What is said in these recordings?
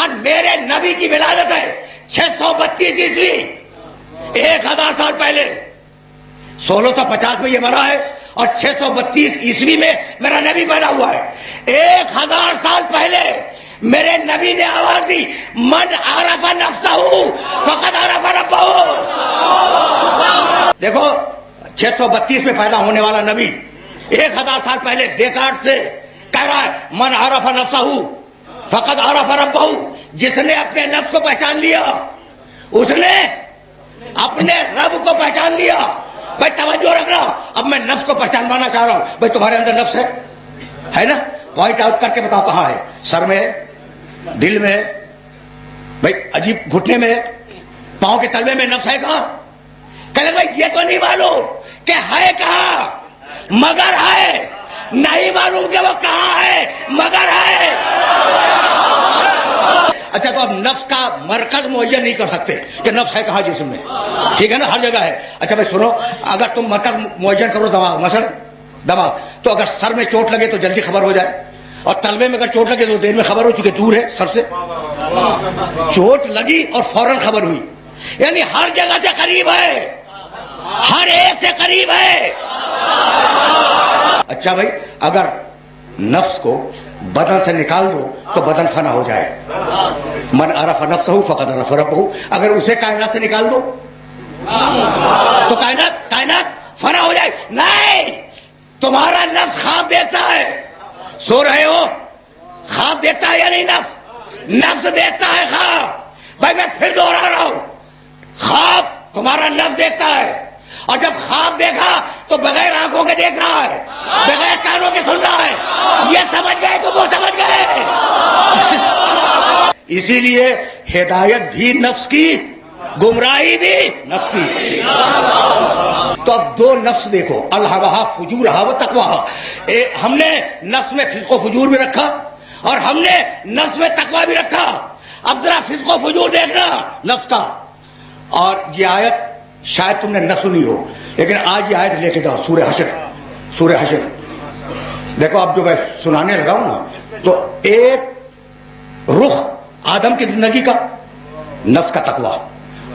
اور میرے نبی کی ولادت ہے 632 عیسوی، 1000 سال پہلے. 1650 میں یہ مرا ہے اور 632 عیسوی میں میرا نبی پیدا ہوا ہے. 1000 سال پہلے میرے نبی نے آواز دی، من عرف نفسہ فقد عرف ربہ. دیکھو 632 میں پیدا ہونے والا نبی 1000 سال پہلے ڈیکارڈ سے کہہ رہا ہے من عرف نفسہ فقد عرف ربہ. جس نے اپنے نفس کو پہچان لیا اس نے اپنے رب کو پہچان لیا. بھائی توجہ رکھنا، اب میں نفس کو پہچانوانا چاہ رہا ہوں. بھائی تمہارے اندر نفس ہے نا؟ پوائنٹ آؤٹ کر کے بتاؤ کہاں ہے؟ سر میں ہے، دل میں ہے، بھائی عجیب گھٹنے میں ہے، پاؤں کے تلوے میں نفس ہے کہاں؟ کہتے بھائی یہ تو نہیں معلوم کہ ہے کہاں مگر ہے، نہیں معلوم کہ وہ کہاں ہے مگر ہے. اچھا تو اب نفس کا مرکز معین نہیں کر سکتے کہ نفس ہے کہاں جسم میں، ٹھیک ہے نا؟ ہر جگہ ہے. اچھا بھائی سنو، اگر تم مرکز معین کرو دماغ، مثلا دماغ، تو اگر سر میں چوٹ لگے تو جلدی خبر ہو جائے، اور تلوے میں اگر چوٹ لگے تو دیر میں خبر ہو چکی دور ہے سر سے. چوٹ لگی اور فوراً خبر ہوئی، یعنی ہر جگہ سے قریب ہے، ہر ایک سے قریب ہے. اچھا بھائی اگر نفس کو بدن سے نکال دو تو بدن فنا ہو جائے. من عرف نفسہ فقد عرف ربہ. اگر اسے کائنات سے نکال دو تو کائنات فنا ہو جائے. نہیں، تمہارا نفس خواب دیکھتا ہے، سو رہے ہو، خواب دیکھتا ہے یا نہیں؟ نفس دیکھتا ہے خواب. بھائی میں پھر دوہرا رہا ہوں، خواب تمہارا نفس دیکھتا ہے، اور جب خواب دیکھا تو بغیر آنکھوں کے دیکھ رہا ہے، بغیر کانوں کے سن رہا ہے. یہ سمجھ گئے تو وہ سمجھ گئے. اسی لیے ہدایت بھی نفس کی، گمراہی بھی نفس کی. تو اب دو نفس دیکھو، الہواہا فجورہا و تقواہا. ہم نے نفس میں فسق و فجور بھی رکھا اور ہم نے نفس میں تقوی بھی رکھا. اب ذرا فسق و فجور دیکھنا نفس کا. اور یہ آیت شاید تم نے نہ سنی ہو، لیکن آج یہ آیت لے کے جاؤ، سورہ حشر. سورہ حشر دیکھو، اب جو میں سنانے لگا ہوں نا، تو ایک رخ آدم کی زندگی کا نفس کا تقوی،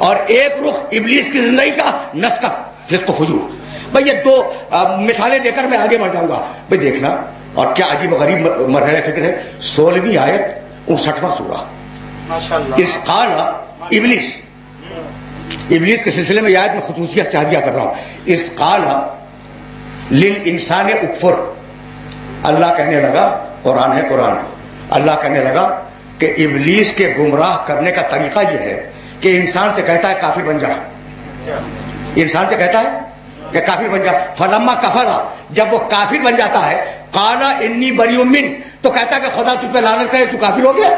اور ایک رخ ابلیس کی زندگی کا نفس کا فسق و فجور. بھائی یہ دو مثالیں دے کر میں آگے بڑھ جاؤں گا. بھائی دیکھنا، اور کیا عجیب و غریب مرحلہ فکر ہے. 16ویں آیت 59واں سورہ. اس قال ابلیس کے سلسلے میں آیت میں خصوصیت سے حدیہ کر رہا ہوں. اس قال للانسان اکفر. اللہ کہنے لگا، قرآن ہے قرآن، اللہ کہنے لگا کہ ابلیس کے گمراہ کرنے کا طریقہ یہ ہے کہ انسان سے کہتا ہے کافر بن جا. انسان سے کہتا ہے کہ کافر بن جا. فلما کفرا، جب وہ کافر بن جاتا ہے، قال انی بریء من، تو کہتا ہے کہ خدا تجھ پہ لعنت کرے، تو کافر ہو گیا.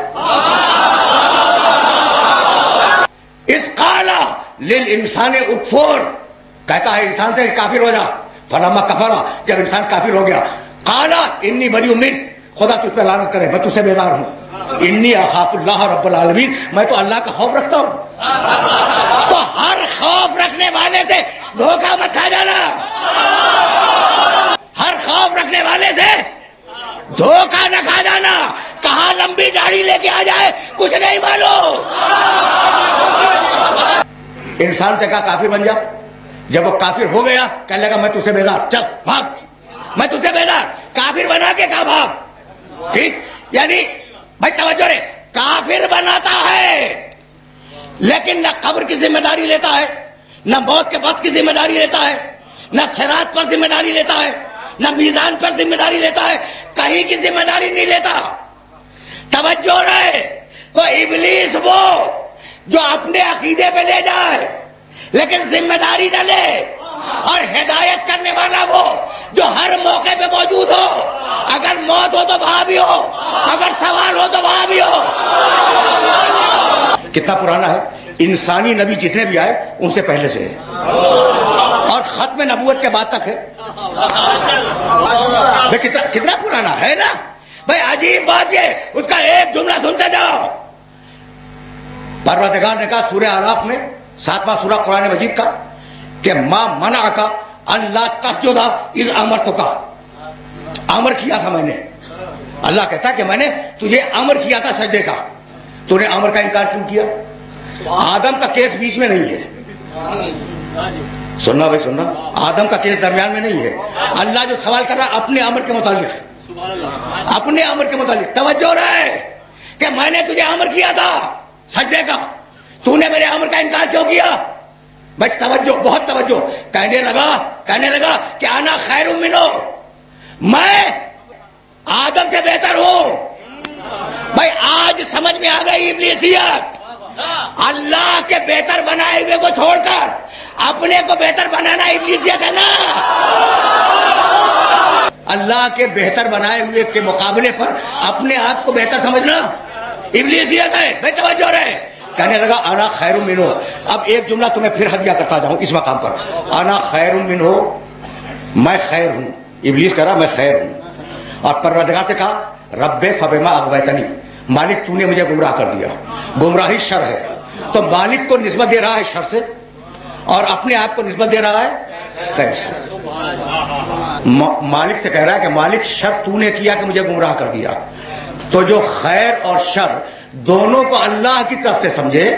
اس قال للانسان اکفر، کہتا ہے انسان سے کافر ہو جا. فلما کفرا، جب انسان کافر ہو گیا، قال انی بریء من، خدا تجھ پہ لعنت کرے، میں تجھ سے بیزار ہوں. انی اخاف اللہ رب العالمین، میں تو اللہ کا خوف رکھتا ہوں. تو ہر خوف رکھنے والے سے دھوکہ مت کھا جانا. ہر خوف رکھنے والے سے دھوکہ نہ کھا جانا. کہاں لمبی داڑھی لے کے آ جائے کچھ نہیں معلوم. انسان سے کہا کافر بن جا. جب وہ کافر ہو گیا کہنے لگا میں تجھ سے بیزار، چل بھاگ، میں تجھ سے بیزار. کافر بنا کے کہا بھاگ. ٹھیک، یعنی بھائی توجہ رہے، کافر بناتا ہے لیکن نہ قبر کی ذمہ داری لیتا ہے، نہ موت کے وقت کی ذمہ داری لیتا ہے، نہ صراط پر ذمہ داری لیتا ہے، نہ میزان پر ذمہ داری لیتا ہے، کہیں کی ذمہ داری نہیں لیتا. توجہ رہے. تو ابلیس وہ جو اپنے عقیدے پہ لے جائے لیکن ذمہ داری نہ لے، اور ہدایت کرنے والا وہ جو ہر موقع پہ موجود ہو. اگر موت ہو تو وہاں بھی ہو، اگر سوال ہو تو وہاں بھی ہو. کتنا پرانا ہے. انسانی نبی جتنے بھی آئے ان سے پہلے سے ہے، اور ختم نبوت کے بعد تک ہے. کتنا پرانا ہے نا بھائی. عجیب بات یہ، اس کا ایک جملہ سنتے جاؤ. پروردگار نے کہا سورہ اعراف میں 7واں سورہ قرآن مجید کا کہ ما منعک ان لا تسجد اذ امرتک. امر کیا تھا میں نے، اللہ کہتا ہے کہ میں نے تجھے امر کیا تھا سجدے کا، تو نے امر کا انکار کیوں کیا؟ آدم کا کیس بیچ میں نہیں ہے، سننا بھائی سننا، آدم کا کیس درمیان میں نہیں ہے. اللہ جو سوال کر رہا ہے اپنے امر کے متعلق، اپنے امر کے متعلق توجہ رہے کہ میں نے تجھے امر کیا تھا سجدے کا، تو نے میرے امر کا انکار کیوں کیا؟ بھائی توجہ، بہت توجہ. کہنے لگا کہ انا خیر منہ، میں آدم سے بہتر ہوں. بھائی آج سمجھ میں آ گئی ابلیسیت. اللہ کے بہتر بنائے ہوئے کو چھوڑ کر اپنے کو بہتر بنانا ابلیسیت ہے نا. اللہ کے بہتر بنائے ہوئے کے مقابلے پر اپنے آپ کو بہتر سمجھنا ابلیسیت ہے. بھائی توجہ رہے. کہنے لگا انا خیر منہ. اب ایک جملہ تمہیں پھر ہدیہ کرتا جاؤں اس مقام پر. انا خیر منہ، میں خیر ہوں. ابلیس کہہ رہا میں خیر ہوں. اور پروردگار سے کہا رب فبما اغویتنی، مالک تو نے مجھے گمراہ کر دیا. گمراہی شر ہے، تو مالک کو نسبت دے رہا ہے شر سے اور اپنے آپ کو نسبت دے رہا ہے خیر سے. مالک سے کہہ رہا ہے کہ مالک شر تو نے کیا کہ مجھے گمراہ کر دیا. تو جو خیر اور شر دونوں کو اللہ کی طرف سے سمجھے.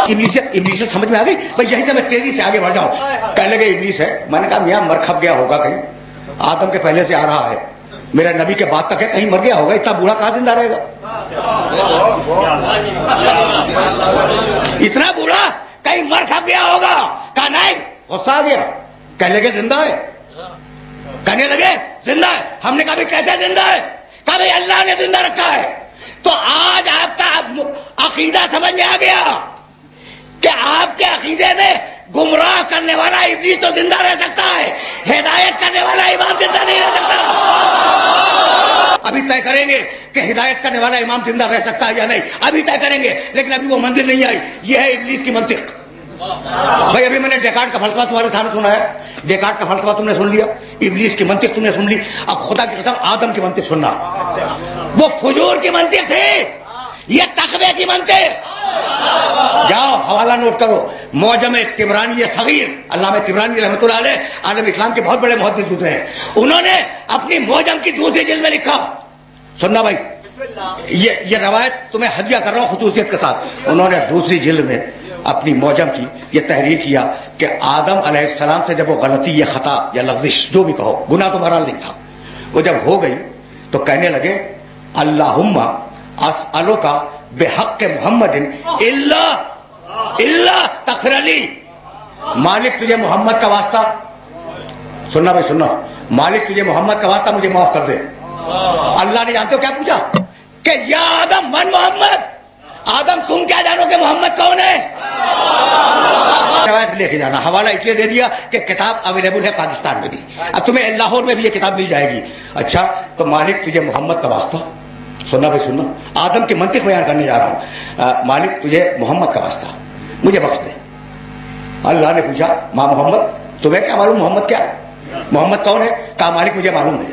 ابلیس سمجھ میں آ گئی. بھائی یہیں سے میں تیزی سے آگے بڑھ جاؤں. کہنے لگے ابلیس ہے. میں نے کہا میاں مر کھپ گیا ہوگا کہیں، آدم کے پہلے سے آ رہا ہے، میرا نبی کے بعد تک ہے، کہیں مر گیا ہوگا، اتنا بوڑھا کہاں زندہ رہے گا؟ اتنا بوڑھا کہیں مر کھپ گیا ہوگا. کہا نہیں، غصہ آ گیا. کہنے لگے زندہ ہے. کہنے لگے زندہ ہے. ہم نے کہا بھی کیسے زندہ ہے؟ کہا بھائی اللہ نے زندہ رکھا ہے. تو آج آپ کا عقیدہ سمجھ میں آ گیا کہ آپ کے عقیدے میں گمراہ کرنے والا ابلیس تو زندہ رہ سکتا ہے، ہدایت کرنے والا امام زندہ نہیں رہ سکتا. ابھی طے کریں گے کہ ہدایت کرنے والا امام زندہ رہ سکتا ہے یا نہیں، ابھی طے کریں گے. لیکن ابھی وہ منزل نہیں آئی. یہ ہے ابلیس کی منطق. بھائی ابھی میں نے ڈیکارٹ کا فلسفہ تمہارے سامنے سنا ہے. ڈیکارٹ کا فلسفہ تم نے سن لیا، ابلیس کی منطق تم نے سن لی. اب خدا کی قسم آدم کی منطق سننا. وہ فجور کی منطق تھی، یہ تقوی کی منطق. جاؤ حوالہ نوٹ کرو، معجم طبرانی صغیر، علامہ طبرانی رحمۃ اللہ علیہ عالم اسلام کے بہت بڑے محدث گزرے ہیں. انہوں نے اپنی معجم کی دوسری جلد میں لکھا. سننا بھائی، یہ روایت تمہیں ہدیہ کر رہا ہوں خصوصیت کے ساتھ. انہوں نے دوسری جلد میں اپنی معجم کی یہ تحریر کیا کہ آدم علیہ السلام سے جب وہ غلطی، یہ خطا یا لغزش جو بھی کہو، گناہ تو بہرحال نہیں تھا، وہ جب ہو گئی تو کہنے لگے اللہم اسألک بحق محمد الا تغفر لی. مالک تجھے محمد کا واسطہ، سننا بھائی سننا، مالک تجھے محمد کا واسطہ مجھے معاف کر دے. اللہ نے جانتے ہو کیا پوچھا کہ یا آدم من محمد، آدم تم کیا جانو کہ محمد کون ہے؟ روایت لے کے جانا. حوالہ اس لیے دے دیا کہ کتاب اویلیبل ہے پاکستان میں بھی، اب تمہیں لاہور میں بھی یہ کتاب مل جائے گی. اچھا تو مالک تجھے محمد کا واسطہ، سننا بھائی سننا، آدم کی منطق بیان کرنے جا رہا ہوں. مالک تجھے محمد کا واسطہ مجھے بخش دے. اللہ نے پوچھا ماں محمد تمہیں کیا معلوم محمد کیا ہے، محمد کون ہے؟ کہا مالک مجھے معلوم ہے.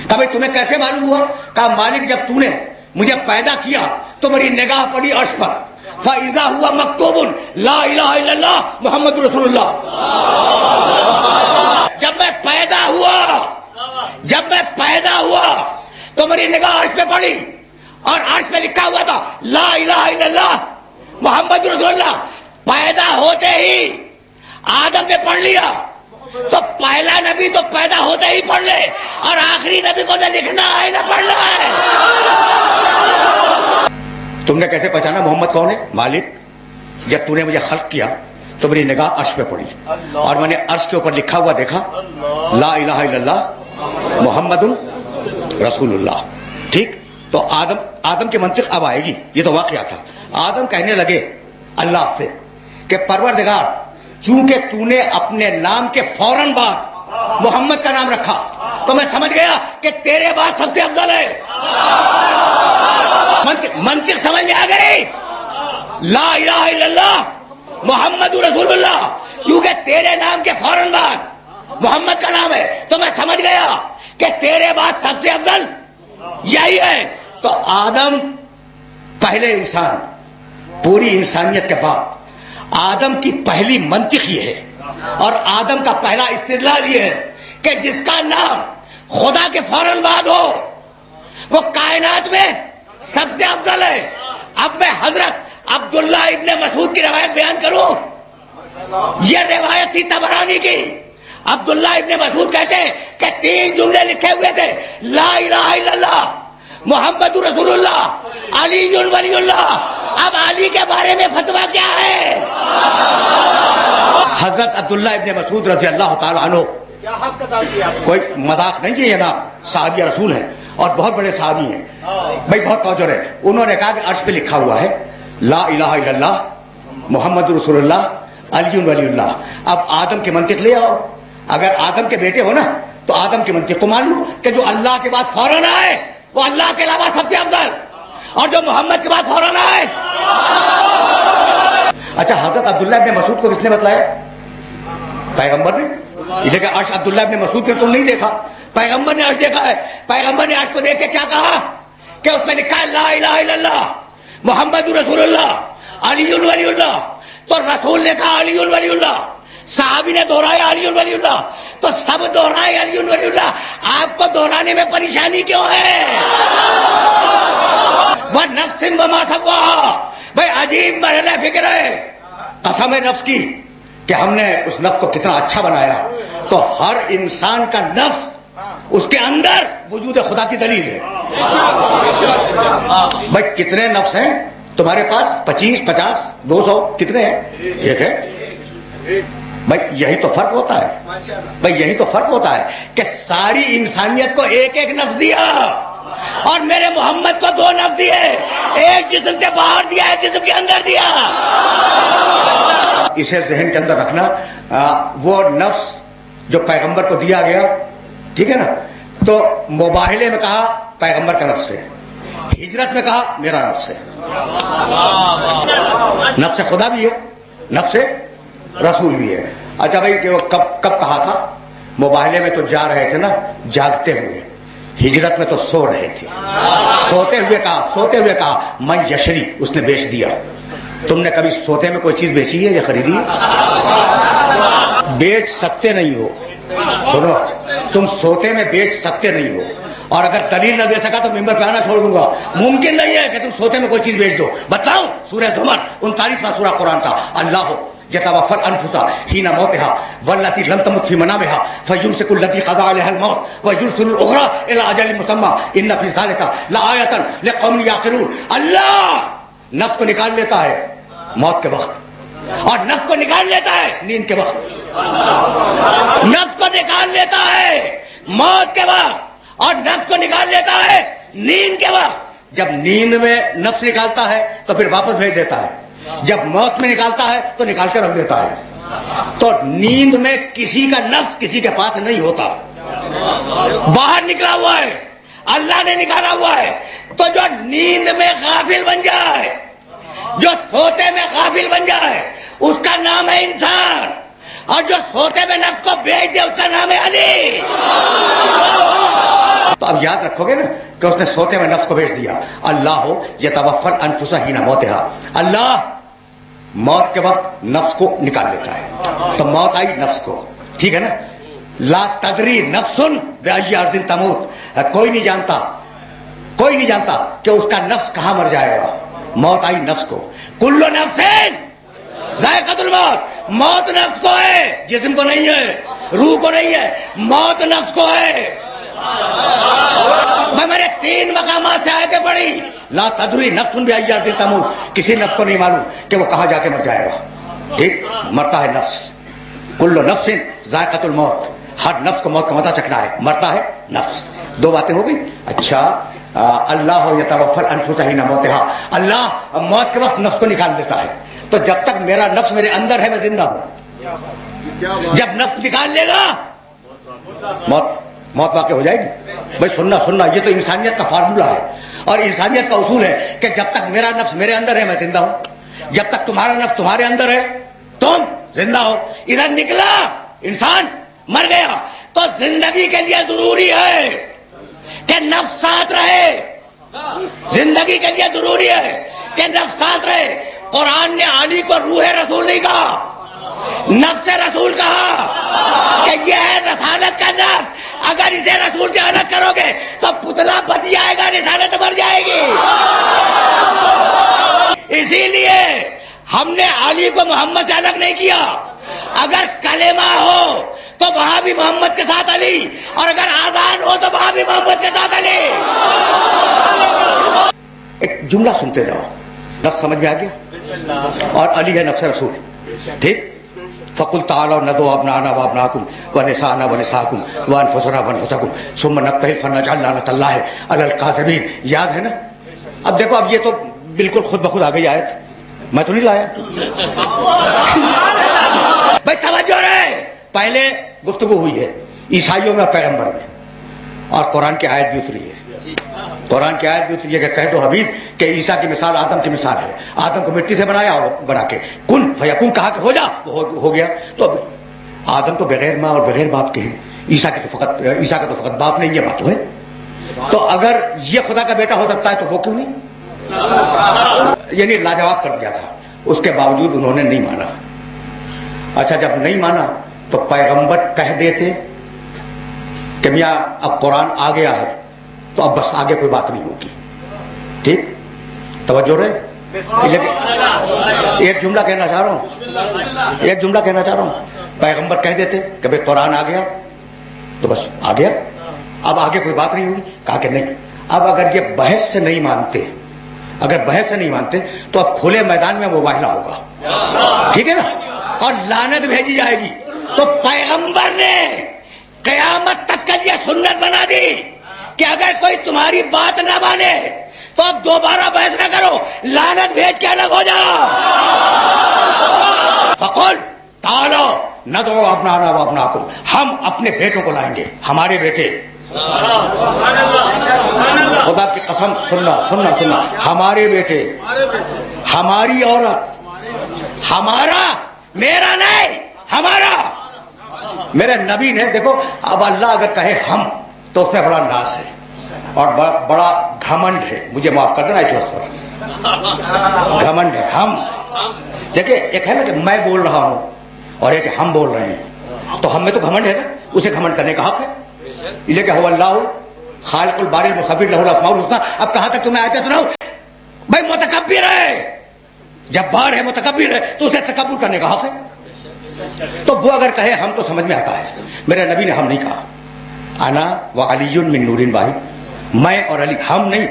کہا بھائی تمہیں کیسے معلوم ہوا؟ کہا مالک جب تو نے مجھے پیدا کیا تو میری نگاہ پڑی عرش پر، فَإِذَا هُوَ مَكْتُوبٌ لَا إِلَهَ إِلَّا اللَّهُ محمد رسول اللہ. جب میں پیدا ہوا تو میری نگاہ عرش پہ پڑی اور عرش پہ لکھا ہوا تھا لا الہ الا اللہ محمد رسول اللہ. پیدا ہوتے ہی آدم نے پڑھ لیا تو پہلا نبی تو پیدا ہوتے ہی پڑھ لے، اور آخری نبی کو نہ لکھنا ہے نہ پڑھنا ہے. تم نے کیسے پہچانا محمد کون ہے؟ مالک جب تو نے مجھے خلق کیا تو میری نگاہ عرش پہ پڑی اور میں نے عرش کے اوپر لکھا ہوا دیکھا لا الہ الا اللہ محمد رسول اللہ. ٹھیک، تو آدم کی منطق اب آئے گی. یہ تو واقعہ تھا. آدم کہنے لگے اللہ سے کہ پروردگار چونکہ تو نے اپنے نام کے فوراً بعد محمد کا نام رکھا تو میں سمجھ گیا کہ تیرے بعد سب سے افضل ہے. منطق سمجھ میں آ گئی. لا الہ الا اللہ محمد رسول اللہ، چونکہ تیرے نام کے فوراً بعد محمد کا نام ہے تو میں سمجھ گیا کہ تیرے بعد سب سے افضل یہی ہے. تو آدم پہلے انسان، پوری انسانیت کے بعد آدم کی پہلی منطق یہ ہے اور آدم کا پہلا استدلال یہ ہے کہ جس کا نام خدا کے فوراً بعد ہو وہ کائنات میں سب سے افضل ہے. اب میں حضرت عبداللہ ابن مسعود کی روایت بیان کروں. یہ روایت تھی طبرانی کی. عبداللہ ابن مسعود کہتے ہیں کہ 3 جملے لکھے ہوئے تھے, لا الہ الا اللہ محمد رسول اللہ علی ولی اللہ. اب علی کے بارے میں فتویٰ کیا ہے؟ حضرت عبداللہ ابن مسعود رضی اللہ تعالی عنہ, کوئی مذاق نہیں ہے, یہ نام صحابی رسول ہیں اور بہت بڑے صحابی ہیں بھائی, بہت توجہ ہے. انہوں نے کہا کہ عرش پہ لکھا ہوا ہے لا الہ الا اللہ محمد رسول اللہ علی ولی اللہ. اب آدم کی منطق لے آؤ. اگر آدم کے بیٹے ہو نا تو آدم کی منطق کو مان لو کہ جو اللہ کے بعد فوراً آئے وہ اللہ کے علاوہ سب سے افضل, اور جو محمد کے بعد فوراً آئے. اچھا, حضرت عبداللہ ابن مسعود کو کس نے بتلایا؟ پیغمبر نے. لیکن عرش عبداللہ ابن مسعود نے تم نہیں دیکھا, پیغمبر نے عرش دیکھا ہے. پیغمبر نے عرش کو دیکھ کے کیا کہا کہ اس میں لکھا ہے لا الہ الا اللہ محمد رسول اللہ علی ولی اللہ. تو رسول نے کہا علی ولی اللہ, صحابی نے دہرایا علی ولی اللہ, تو سب دہرائے علی ولی اللہ. آپ کو دہرانے میں پریشانی کیوں ہے؟ وہ نفس وما سواہا, بھائی عجیب مرحلہ فکر ہے. قسم ہے نفس کی کہ ہم نے اس نفس کو کتنا اچھا بنایا. تو ہر انسان کا نفس اس کے اندر وجود خدا کی دلیل ہے. بھائی کتنے نفس ہیں تمہارے پاس؟ 25 50 200 کتنے ہیں؟ ایک ہے. بھائی یہی تو فرق ہوتا ہے. بھائی یہی تو فرق ہوتا ہے کہ ساری انسانیت کو ایک ایک نفس دیا اور میرے محمد کو 2 نفس دیے. ایک جسم کے باہر دیا, ایک جسم کے اندر دیا. اسے ذہن کے اندر رکھنا. وہ نفس جو پیغمبر کو دیا گیا, ٹھیک ہے نا, تو مباہلے میں کہا پیغمبر کا نفس ہے, ہجرت میں کہا میرا نفس ہے. نفس خدا بھی ہے, نفس رسول بھی ہے. اچھا بھائی کہ وہ کب کہا تھا؟ مباہلے میں تو جا رہے تھے نا جاگتے ہوئے, ہجرت میں تو سو رہے تھے. سوتے ہوئے کہا میں یشری, اس نے بیچ دیا. تم نے کبھی سوتے میں کوئی چیز بیچی ہے یا خریدی؟ بیچ سکتے نہیں ہو. سنو, تم سوتے میں بیچ سکتے نہیں ہو, اور اگر دلیل نہ دے سکا تو ممبر پہ آنا چھوڑ دوں گا. ممکن نہیں ہے کہ تم سوتے میں کوئی چیز بیچ دو. بتاؤ, سورہ زمر 39واں سورہ قرآن کا, اللہ یتوفی الانفس حین موتها والتي لم تمت في منامها فيمسك التي قضى عليها الموت ويرسل الاخرى الى اجل مسمى ان في ذلك لآیة لقوم يعقلون. اللہ نفس کو نکال لیتا ہے موت کے وقت, اور نفس کو نکال لیتا ہے نیند کے وقت. نفس کو نکال لیتا ہے موت کے وقت, اور نفس کو نکال لیتا ہے نیند کے وقت. جب نیند میں نفس نکالتا ہے تو پھر واپس بھیج دیتا ہے, جب موت میں نکالتا ہے تو نکال کے رکھ دیتا ہے. تو نیند میں کسی کا نفس کسی کے پاس نہیں ہوتا, باہر نکلا ہوا ہے, اللہ نے نکالا ہوا ہے. تو جو نیند میں غافل بن جائے, جو سوتے میں غافل بن جائے, اس کا نام ہے انسان, اور جو سوتے میں نفس کو بیچ دے اس کا نام ہے علی. تو اب یاد رکھو گے نا کہ اس نے سوتے میں نفس کو بیچ دیا. اللہ یتوفی الانفس حین موتها, اللہ موت کے وقت نفس کو نکال لیتا ہے. تو موت آئی نفس کو, ٹھیک ہے نا. لا تدری نفس بأی ارض تموت, کوئی نہیں جانتا کہ اس کا نفس کہاں مر جائے گا. موت آئی نفس کو. کل نفس ذائقۃ الموت, موت نفس کو ہے, جسم کو نہیں ہے, روح کو نہیں ہے, موت نفس کو ہے. میں میرے 3 مقامات سے آیتیں پڑھی. لا تدری نفس بأی ارض تموت, کسی نفس کو نہیں معلوم کہ وہ کہاں جا کے مر جائے گا. ٹھیک, مرتا ہے نفس. کل نفس ذائقۃ الموت, ہر نفس کو موت کا مزہ چکھنا ہے, مرتا ہے نفس. 2 باتیں ہو گئی. اچھا, اللہ یتوفی الانفس حین موتها, اللہ موت کے وقت نفس کو نکال دیتا ہے. تو جب تک میرا نفس میرے اندر ہے میں زندہ ہوں. جب نفس نکال لے گا موت واقع ہو جائے گی. بھائی سننا, یہ تو انسانیت کا فارمولہ ہے اور انسانیت کا اصول ہے کہ جب تک میرا نفس میرے اندر ہے میں زندہ ہوں, جب تک تمہارا نفس تمہارے اندر ہے تم زندہ ہو. ادھر نکلا انسان مر گیا, تو زندگی کے لیے ضروری ہے کہ نفس ساتھ رہے. زندگی کے لیے ضروری ہے کہ نفس ساتھ رہے. قرآن نے علی کو روح رسول نہیں کہا, نفس رسول کہا کہ یہ ہے رسالت کا نفس. اگر اسے رسول سے الگ کرو گے تو پتلا بچ جائے گا، رسالت مر جائے گی۔ اسی لیے ہم نے علی کو محمد سے الگ نہیں کیا۔ اگر کلمہ ہو تو وہاں بھی محمد کے ساتھ علی، اور اگر آذان ہو تو وہاں بھی محمد کے ساتھ علی۔ ایک جملہ سنتے جاؤ، لفظ سمجھ میں آ گیا؟ اور علی ہے نفس رسول، ٹھیک؟ فَقُلْ تَعَالَوْا نَدْعُوا أَبْنَاءَنَا وَأَبْنَاءَكُمْ وَنِسَاءَنَا وَنِسَاءَكُمْ وَأَنفُسَنَا وَأَنفُسَكُمْ ثُمَّ نَبْتَهِلْ فَنَجْعَلْ لَعْنَتَ اللَّهِ عَلَى الْكَاذِبِينَ۔ یاد ہے نا؟ اب دیکھو، اب یہ تو بالکل خود بخود آ گئی آیت، میں تو نہیں لایا۔ بھائی توجہ رہے، پہلے گفتگو ہوئی ہے عیسائیوں میں پیغمبر میں، اور قرآن کی آیت بھی اتری ہے۔ قرآن کی آیت بھی اتری ہے کہ کہہ دو حبیب کہ عیسیٰ کی مثال آدم کی مثال ہے، آدم کو مٹی سے بنایا، بنا کے کن فیکون کہا کہ ہو جا، وہ ہو گیا۔ تو آدم تو بغیر ماں اور بغیر باپ کے ہیں، عیسیٰ کا تو فقط باپ نہیں، یہ بات ہے۔ تو اگر یہ خدا کا بیٹا ہو سکتا ہے تو وہ کیوں نہیں؟ یعنی لاجواب کر دیا تھا، اس کے باوجود انہوں نے نہیں مانا۔ اچھا، جب نہیں مانا تو پیغمبر کہہ دیتے کہ میاں اب قرآن آ گیا ہے تو اب بس آگے کوئی بات نہیں ہوگی، ٹھیک؟ توجہ رہے۔ ایک جملہ کہنا چاہ رہا ہوں، پیغمبر کہہ دیتے کہ بھائی قرآن آ گیا تو بس آ گیا، اب آگے کوئی بات نہیں ہوگی۔ کہا کہ نہیں، اب اگر یہ بحث سے نہیں مانتے تو اب کھلے میدان میں مباہلہ ہوگا، ٹھیک ہے نا، اور لعنت بھیجی جائے گی۔ تو پیغمبر نے قیامت تک کے لیے سنت بنا دی کہ اگر کوئی تمہاری بات نہ مانے تو اب دوبارہ بحث نہ کرو، لعنت بھیج کے الگ ہو جاؤ۔ فقل تعالوا ندعو ابناءنا وابناءکم، ہم اپنے بیٹوں کو لائیں گے، ہمارے بیٹے۔ خدا کی قسم، سننا، ہمارے بیٹے، ہماری عورت، ہمارا، میرا نہیں، ہمارا۔ میرے نبی نے، دیکھو اب اللہ اگر کہے ہم تو اس میں بڑا ناز ہے اور بڑا گھمنڈ ہے، مجھے معاف کر دینا اس لفظ پر، گھمنڈ ہے۔ ہم دیکھیں، ایک ہے نا کہ میں بول رہا ہوں اور ایک ہم بول رہے ہیں، تو ہم میں تو گھمنڈ ہے نا، اسے گھمنڈ کرنے کا حق ہے، یہ کہ هو اللہ خالق الباری المصور لہ الاسماء الحسنی۔ اب کہاں تک تمہیں آیتیں سناؤں؟ بھائی متکبر ہے، جبار ہے، متکبر ہے، تو اسے تکبر کرنے کا حق ہے۔ تو وہ اگر کہے ہم تو سمجھ میں آتا ہے، میرے نبی نے ہم نہیں کہا۔ انا و علی من نور واحد، میں اور علی، ہم نہیں۔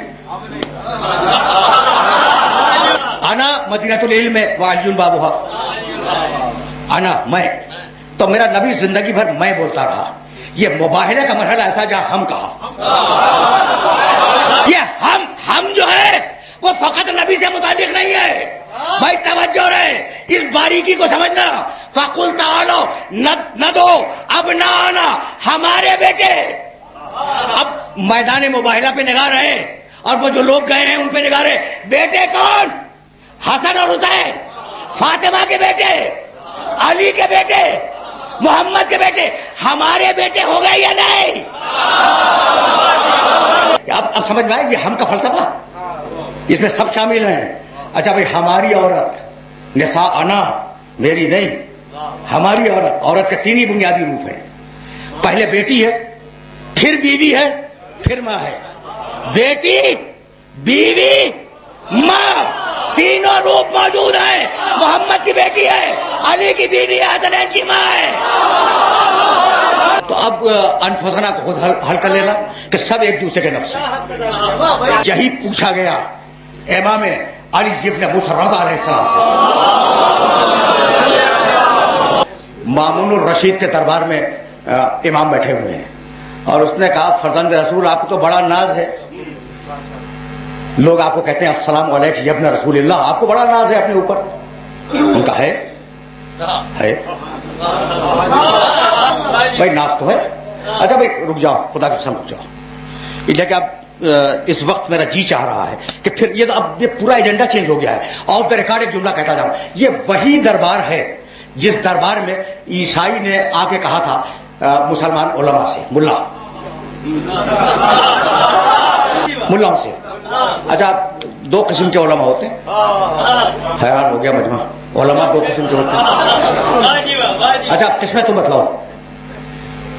انا مدینۃ العلم و علی بابھا، انا، میں۔ تو میرا نبی زندگی بھر میں بولتا رہا۔ یہ مباہلے کا مرحلہ ایسا جہاں ہم کہا، یہ ہم جو ہے وہ فقط نبی سے متعلق نہیں ہے۔ بھائی توجہ رہے، اس باریکی کو سمجھنا۔ فَقُلْ تَعَالَوْا نَدْعُوا أَبْنَاءَنَا، ہمارے بیٹے۔ اب میدان مباہلہ پہ نگاہ رہے، اور وہ جو لوگ گئے ہیں ان پہ نگاہ رہے۔ بیٹے کون؟ حسن اور حسین، فاطمہ کے بیٹے، علی کے بیٹے، محمد کے بیٹے۔ ہمارے بیٹے ہو گئے یا نہیں؟ اب سمجھ میں آئے یہ ہم کا فلسفہ، اس میں سب شامل ہیں۔ اچھا بھائی، ہماری عورت، نساءنا، میری نہیں، ہماری عورت کے تین ہی بنیادی روپ ہیں۔ پہلے بیٹی ہے، پھر بیوی ہے، پھر ماں ہے۔ بیٹی، بیوی، ماں، تینوں روپ موجود ہیں۔ محمد کی بیٹی ہے، علی کی بیوی ہے، حسنین کی ماں ہے۔ تو اب انفسنا کو خود حل کر لینا کہ سب ایک دوسرے کے نفس ہیں۔ یہی پوچھا گیا امام علی ابن موسیٰ رضا علیہ السلام سے۔ مامون الرشید کے دربار میں امام بیٹھے ہوئے ہیں، اور اس نے کہا فرزند رسول، آپ کو تو بڑا ناز ہے، لوگ آپ کو کہتے ہیں السلام علیکم یا ابن رسول اللہ، آپ کو بڑا ناز ہے اپنے اوپر۔ ان کا ہے بھائی، ناز تو ہے۔ اچھا بھائی رک جاؤ، خدا کی قسم رک جاؤ، یہ کہ اب اس وقت میرا جی چاہ رہا ہے کہ پھر یہ تو اب یہ پورا ایجنڈا چینج ہو گیا ہے۔ آف دا ریکارڈ ایک جملہ کہتا جاؤں، یہ وہی دربار ہے جس دربار میں عیسائی نے آ کے کہا تھا مسلمان علماء سے، ملاؤں سے۔ اچھا، دو قسم کے علماء ہوتے ہیں، حیران ہو گیا مجمع، علماء دو قسم کے ہوتے ہیں۔ اچھا قسمیں تم بتلاؤ،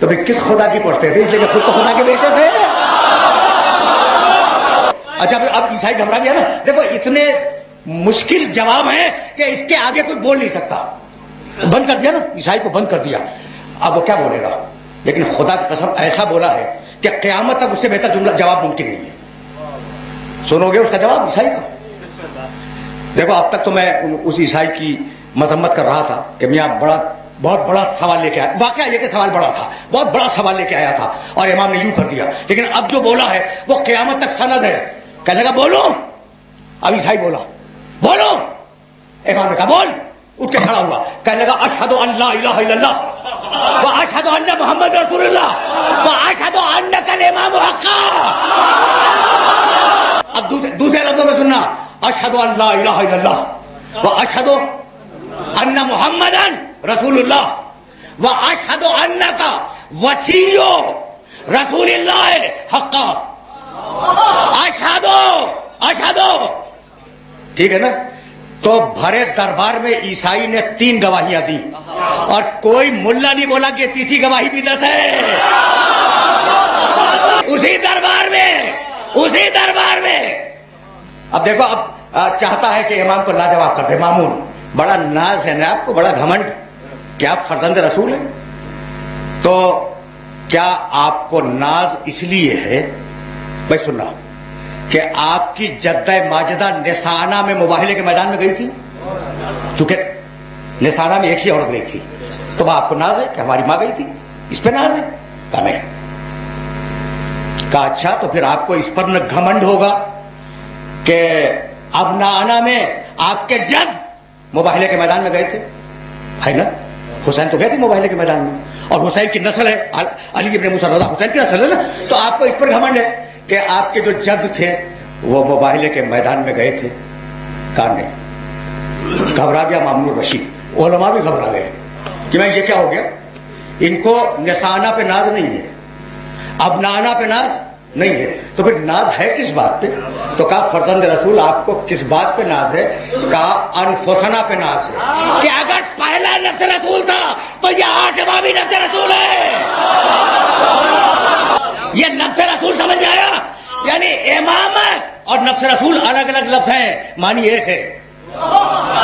تو پھر کس خدا کی پڑھتے تھے؟ اس لیے خود تو خدا کے بیٹے تھے. اچھا اب عیسائی گھبرا گیا نا. دیکھو اتنے مشکل جواب ہیں کہ اس کے آگے کوئی بول نہیں سکتا. بند کر دیا نا, عیسائی کو بند کر دیا. اب وہ کیا بولے گا؟ لیکن خدا کی قسم ایسا بولا ہے کہ قیامت تک اس سے بہتر جملہ جواب ممکن نہیں ہے. سنو گے اس کا جواب عیسائی کا؟ دیکھو اب تک تو میں اس عیسائی کی مذمت کر رہا تھا کہ میاں بہت بڑا سوال لے کے آیا. واقعہ یہ کہ سوال بڑا تھا, بہت بڑا سوال لے کے آیا تھا اور امام نے یوں کر دیا. لیکن اب جو بولا ہے وہ قیامت تک سند ہے. کہنے لگا بولو. اب عیسائی بولا بولو. امام نے کہا بول. اٹھ کے کھڑا ہوا, کہنے لگا اشہد ان لا الہ الا اللہ و اشہد ان محمد رسول اللہ و اشہد انک الامام حقا. اب دوسرے لفظوں میں سننا, اشہد ان لا الہ الا اللہ و اشہد ان محمدا رسول اللہ و اشہد انک وصی رسول اللہ حقا. اشہدو. ٹھیک ہے نا. تو بھرے دربار میں عیسائی نے 3 گواہیاں دی اور کوئی ملا نہیں بولا کہ تیسری گواہی بھی بدعت ہے. اسی دربار میں. اب دیکھو اب چاہتا ہے کہ امام کو لاجواب کر دے. مامون بڑا ناز ہے نا آپ کو, بڑا گھمنڈ کہ آپ فرزند رسول ہیں. تو کیا آپ کو ناز اس لیے ہے بھائی سننا کہ آپ کی جدہ ماجدہ نسانہ میں مباہلے کے میدان میں گئی تھی؟ چونکہ نسانہ میں ایک ہی عورت گئی تھی تو آپ کو ناز ہے کہ ہماری ماں گئی تھی, اس پہ ناز ہے؟ کہا نہیں. کہا اچھا تو پھر آپ کو اس پر نہ گھمنڈ ہوگا کہ ابنانا میں آپ کے جد مباہلے کے میدان میں گئے تھے, ہے نا؟ حسین تو گئے تھے مباہلے کے میدان میں, اور حسین کی نسل ہے علی ابن موسیٰ رضا حسین کی نسل ہے نا. تو آپ کو اس پر گھمنڈ ہے کہ آپ کے جو جد تھے وہ مباہلے کے میدان میں گئے تھے. کہا نہیں. گھبرا گیا مامون الرشید. علماء بھی گھبرا گئے کہ میں یہ کیا ہو گیا, ان کو نسانہ پہ ناز نہیں ہے, ابنانا پہ ناز نہیں ہے, تو پھر ناز ہے کس بات پہ؟ تو کہا فرزند رسول آپ کو کس بات پہ ناز ہے؟ کہا انفسنا پہ ناز ہے کہ اگر پہلا نفس رسول تھا تو یہ 8واں بھی نفس رسول ہے. یہ نفس رسول سمجھ میں آیا؟ یعنی امامت اور نفس رسول الگ الگ لفظ ہیں, معنی ایک ہے.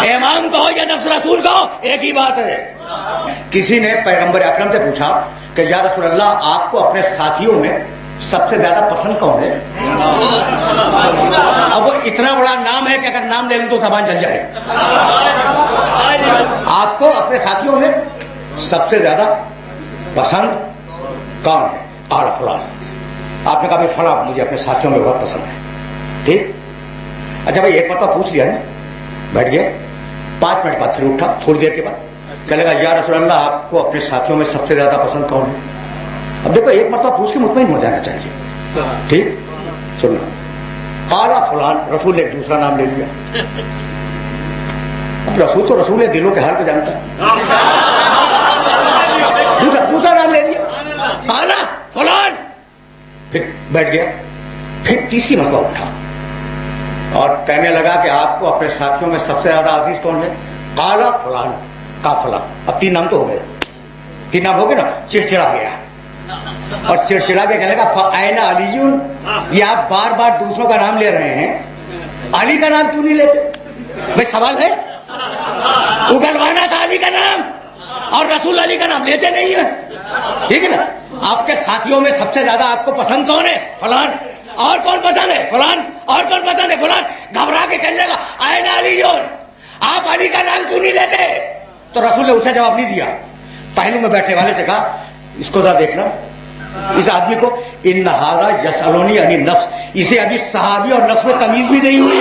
امام کہو یا نفس رسول کہو ایک ہی بات ہے. کسی نے پیغمبر اکرم سے پوچھا کہ یا رسول اللہ آپ کو اپنے ساتھیوں میں سب سے زیادہ پسند کون ہے؟ اب وہ اتنا بڑا نام ہے کہ اگر نام لے لوں تو زبان چل جائے. آپ کو اپنے ساتھیوں میں سب سے زیادہ پسند کون ہے؟ قال فلان. آپ نے کہا بھائی فلاں مجھے اپنے ساتھیوں میں بہت پسند ہے. ٹھیک. اچھا بھائی ایک مرتبہ پوچھ لیا نا, بیٹھ گیا. 5 منٹ بعد پھر اٹھا, تھوڑی دیر کے بعد کہنے لگا یا رسول اللہ آپ کو اپنے ساتھیوں میں سب سے زیادہ پسند کون ہے؟ اب دیکھو ایک مرتبہ پوچھ کے مطمئن ہو جانا چاہیے. ٹھیک. سننا, قال فلان. رسول نے ایک دوسرا نام لے لیا. اب رسول تو رسول ہے, دلوں کے حال کو جانتا ہے. دوسرا نام لے لیا, قال فلان. پھر بیٹھ گیا. پھر تیسری مرتبہ اٹھا اور کہنے لگا کہ آپ کو اپنے ساتھیوں میں سب سے زیادہ عزیز کون ہے؟ قال فلان. کہا فلان. اب 3 نام تو ہو گئے. 3 نام ہو گئے نا. چڑچڑا گیا اور چڑچڑا کے کہنے لگا فأین علی. یہ آپ بار بار دوسروں کا نام لے رہے ہیں, علی کا نام کیوں نہیں لیتے؟ بھائی سوال ہے, اگلوانا تھا علی کا نام اور رسول علی کا نام لیتے نہیں ہیں. ٹھیک ہے نا. آپ کے ساتھیوں میں سب سے زیادہ آپ کو پسند کون ہے؟ فلان. اور کون پسند ہے؟ فلان. اور کون پسند ہے؟ فلان. گھبرا کے کہنے لگا آئین علی, آپ علی کا نام کیوں نہیں لیتے؟ تو رسول نے اسے جواب نہیں دیا. پہلو میں بیٹھنے والے سے کہا اس کو ذرا دیکھنا, اس آدمی کو. ان ھذا یسألونی عن النفس. اسے ابھی صحابی اور نفس میں تمیز بھی نہیں ہوئی.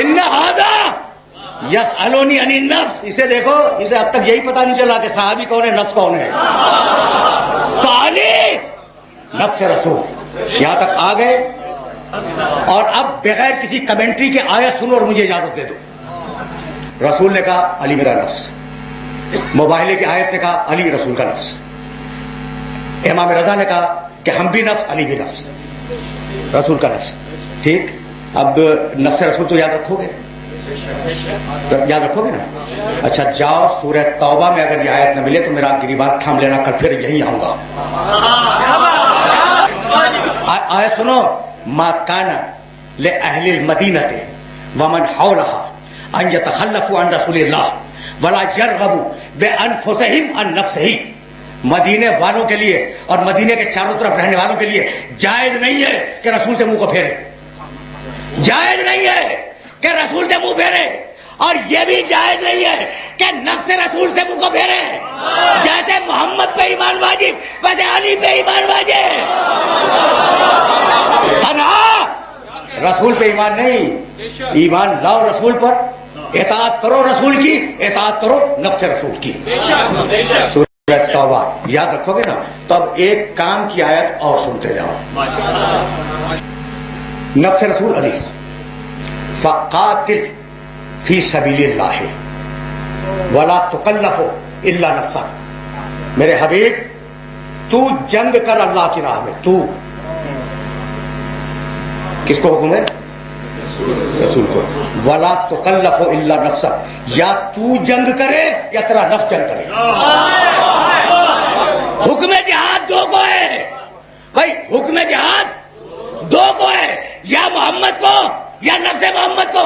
ان ھذا یسألونی عن النفس. اسے دیکھو, اسے اب تک یہی پتا نہیں چلا کہ صحابی کون ہے, نفس کون ہے. تو علی نفس رسول یہاں تک آ گئے اور اب بغیر کسی کمنٹری کے آیت سنو اور مجھے اجازت دے دو. رسول نے کہا علی میرا نفس. مباہلے کی آیت نے کہا علی رسول کا نفس. امام رضا نے کہا کہ ہم بھی نفس, علی بھی نفس, رسول کا نفس. ٹھیک. اب نفس رسول تو یاد رکھو گے. تو یاد رکھو گے نا. اچھا جاؤ سورہ توبہ میں اگر یہ آیت نہ ملے تو میرا گریبان تھام لینا, کل پھر یہیں آؤں گا. آیت سنو. ما کان لأہل المدینۃ ومن حولها ان یتخلفوا عن رسول اللہ ولا یرغبوا بانفسہم عن نفسہ. مدینے والوں کے لیے اور مدینے کے چاروں طرف رہنے والوں کے لیے جائز نہیں ہے کہ رسول سے منہ کو پھیرے. جائز نہیں ہے کہ رسول سے منہ پھیرے, اور یہ بھی جائز نہیں ہے کہ نفس رسول سے منہ کو پھیرے. جیسے محمد پہ ایمان واجب ویسے علی پہ ایمان واجب. رسول پہ ایمان نہیں, ایمان لاؤ رسول پر, اطاعت کرو رسول کی, اطاعت کرو نفس رسول کی. سورہ توبہ یاد رکھو گے نا. تو اب ایک کام کی آیت اور سنتے جاؤ. نفس رسول علی, فقاتل فی سبیل اللہ ولا تکلف الا نفسک. میرے حبیب تو جنگ کر اللہ کی راہ میں. تو کس کو حکم ہے؟ رسول کو. ولا تکلف الا نفسک, یا تو جنگ کرے یا تیرا نفس جنگ کرے. حکم جہاد دو کو ہے بھائی, حکم جہاد دو کو ہے, یا محمد کو یا نفس محمد کو.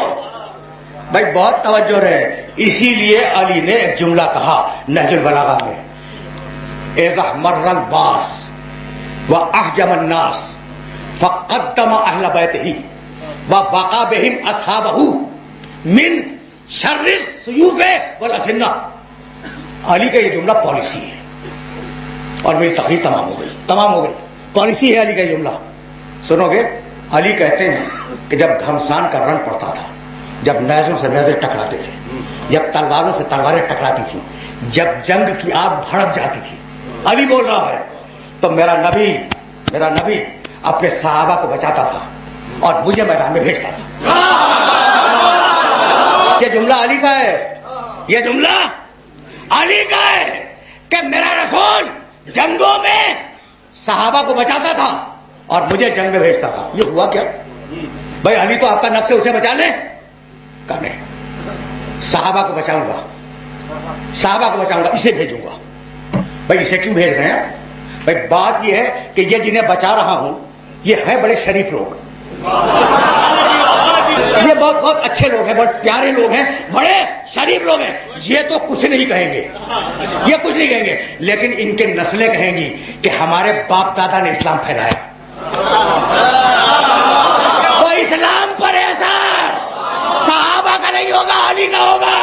بھائی بہت توجہ رہے. اسی لیے علی نے ایک جملہ کہا نہج البلاغہ میں, اذا مر الباس واحجم الناس فقدم اہل بیتہ وبقى بهم اصحابہ من شر السیوف والاسنہ. علی کا یہ جملہ پالیسی ہے, اور میری تقریر تمام ہو گئی. پالیسی ہے علی کا یہ جملہ. سنو گے, علی کہتے ہیں کہ جب گھمسان کا رن پڑتا تھا, جب نیزوں سے نیزے ٹکراتے تھے, جب تلواروں سے تلواریں ٹکراتی تھیں, جب جنگ کی آگ بھڑک جاتی تھی, علی بول رہا ہے, تو میرا نبی اپنے صحابہ کو بچاتا تھا اور مجھے میدان میں بھیجتا تھا. یہ جملہ علی کا ہے, یہ جملہ علی کا ہے کہ میرا رسول جنگوں میں صحابہ کو بچاتا تھا اور مجھے جنگ میں بھیجتا تھا. یہ ہوا کیا بھائی؟ علی تو آپ کا نفس ہے, اسے بچا لے. کرنے صحابہ کو بچاؤں گا, اسے بھیجوں گا. بھائی اسے کیوں بھیج رہے ہیں؟ بھائی بات یہ ہے کہ یہ جنہیں بچا رہا ہوں یہ ہیں بڑے شریف لوگ, یہ بہت اچھے لوگ ہیں, بہت پیارے لوگ ہیں, بڑے شریف لوگ ہیں. یہ تو کچھ نہیں کہیں گے, لیکن ان کے نسلیں کہیں گی کہ ہمارے باپ دادا نے اسلام پھیلایا. تو اسلام پر احسان صحابہ کا نہیں ہوگا, علی کا ہوگا.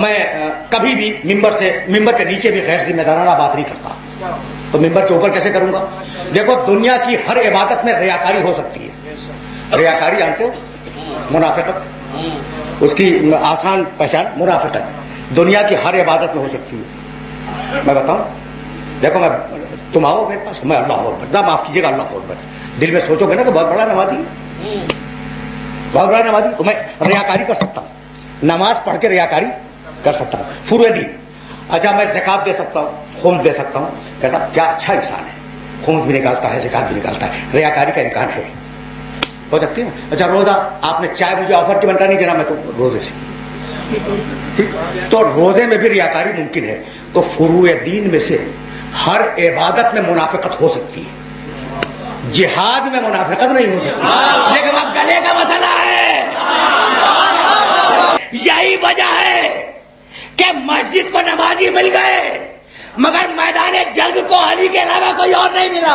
میں کبھی بھی ممبر کے نیچے بھی غیر ذمہ دارانہ بات نہیں کرتا, تو ممبر کے اوپر کیسے کروں گا؟ دیکھو دنیا کی ہر عبادت میں ریاکاری ہو سکتی ہے. ریاکاری جانتے ہو, منافقت, اس کی آسان پہچان منافقت دنیا کی ہر عبادت میں ہو سکتی ہے. میں بتاؤں, دیکھو میں تم آؤ میرے پاس, میں اللہ اکبر, نہ معاف کیجیے گا اللہ اکبر, دل میں سوچو گے نا کہ بہت بڑا نمازی, تو میں ریاکاری کر سکتا ہوں, نماز پڑھ کے ریاکاری کر سکتا ہوں. فروع دین, اچھا میں زکات دے سکتا ہوں, خمس دے سکتا ہوں. کہتا کیا اچھا انسان ہے, خمس بھی نکالتا ہے, زکات بھی نکالتا ہے. ریاکاری کا امکان ہے, ہو سکتی ہے. اچھا روزہ, آپ نے چائے مجھے آفر کی بنتا نہیں دینا, میں تو روزے سے, تو روزے میں بھی ریاکاری ممکن ہے. تو فروع دین میں سے ہر عبادت میں منافقت ہو سکتی ہے, جہاد میں منافقت نہیں ہو سکتی. لیکن اب گلے کا مسئلہ ہے, یہی وجہ ہے کہ مسجد کو نمازی مل گئے مگر میدان جنگ کو علی کے علاوہ کوئی اور نہیں ملا.